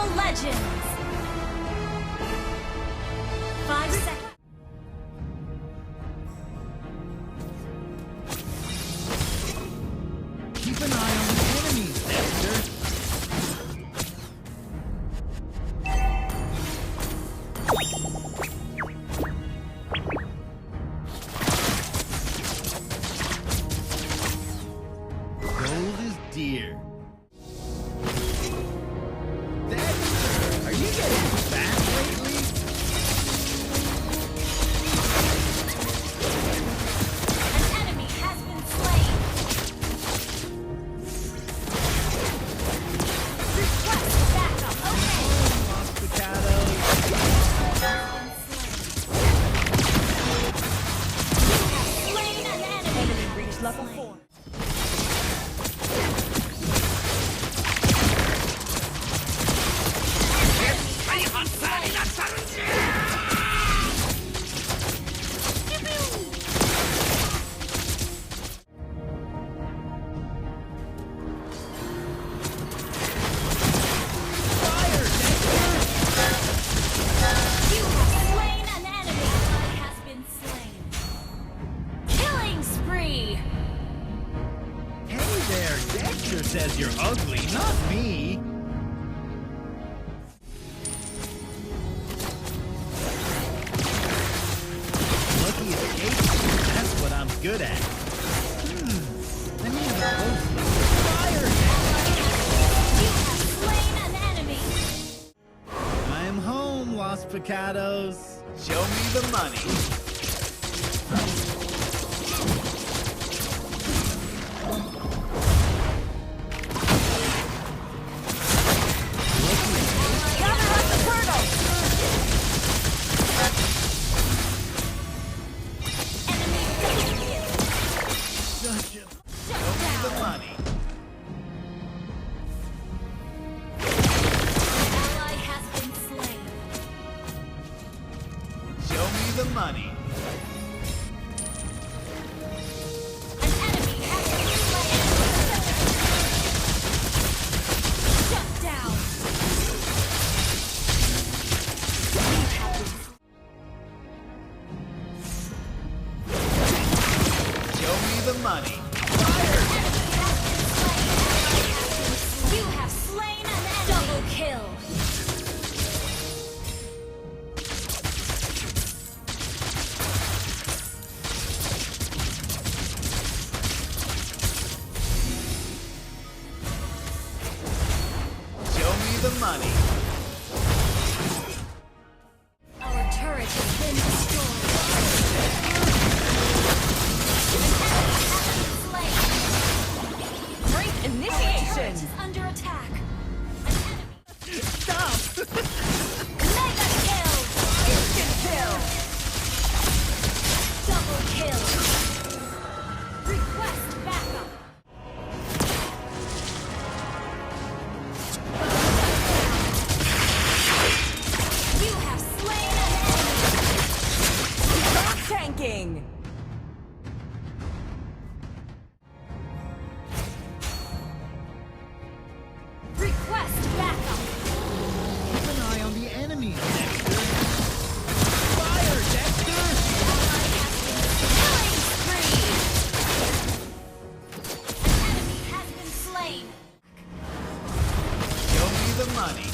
Marble Legends. 5 seconds. Keep an eye on the enemies, Dexter. Gold is dear. Dexter, are you getting fat lately? An enemy has been slain. Request backup. Okay. Lost Picado. Slain an enemy. Enemy reached level 4. You have slain an enemy. Ally has been slain. Killing spree. Hey there, Dexter says you're ugly, not me. Lucky escape, that's what I'm good at. I need a close look. Fire, You have slain an enemy. Dexter! I'm home, Los Picados. Show me the money. Gather up the turtle! Such a... Shut Show me the down. money. Ally has been slain. Show me the money. An enemy has been slain. Shut down. Show me the money. You have slain an enemy. Double kill. Show me the money. Our turret has been destroyed. An enemy has been slain. Great Our turret initiation! is under attack. An enemy. Stop! Mega kill. Instant kill! Double kill. Request backup. You have slain an enemy. Stop tanking! Request backup. Keep an eye on the enemies, Dexter. Fire, Dexter! Killing spree. An enemy has been slain. Show me the money.